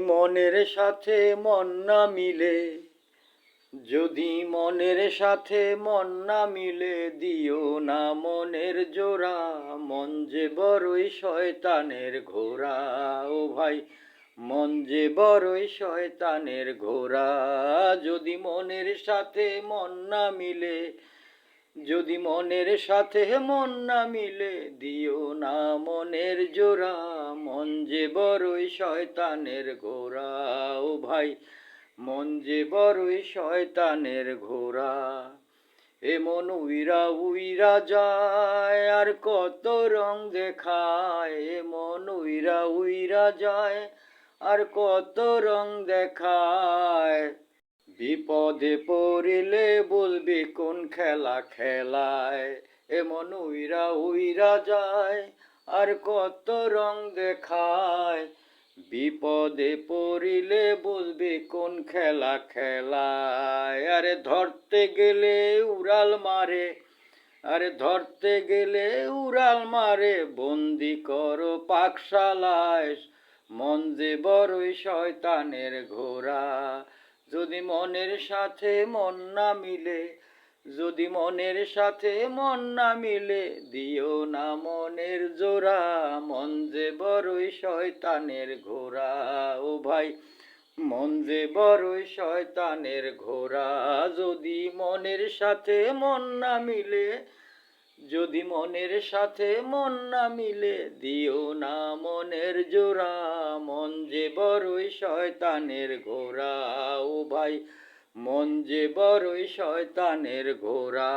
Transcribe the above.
মনের সাথে মন না মিলে, যদি মনের সাথে মন না মিলে, দিও না মনের জোড়া। মন যে বড়ই শয়তানের ঘোড়া, ও ভাই মন যে বড়ই শয়তানের ঘোড়া। যদি মনের সাথে মন না মিলে, যদি মনের সাথে মন না মিলে, দিও না মনের জোড়া। মন যে বড়ই শয়তানের ঘোড়া, ও ভাই মন যে বড়ই শয়তানের ঘোড়া। এমন উইরা উইরা যায় আর কত রং দেখায়, এমন উইরা উইরা যায় আর কত রং দেখায়। বিপদে পড়িলে বলবি কোন খেলা খেলায়, এমন উইরা উইরা যায় আর কত রং দেখায়। বিপদে পড়িলে বলবি কোন খেলা খেলায়। আরে ধরতে গেলে উড়াল মারে, আরে ধরতে গেলে উড়াল মারে, বন্দি করো পাকশালায়। মন যে বড়ই শয়তানের ঘোড়া। যদি মনের সাথে মন না মিলে, যদি মনের সাথে মন না মিলে, দিও না মনের জোড়া। মন যে বড়ই শয়তানের ঘোড়া, ও ভাই মন যে বড়ই শয়তানের ঘোড়া। যদি মনের সাথে মন না মিলে, যদি মনের সাথে মন না মিলে, দিও না মনের জোড়া। মন যে বড়ই শয়তানের ঘোড়া, ও ভাই মন যে বড়ই শয়তানের ঘোড়া।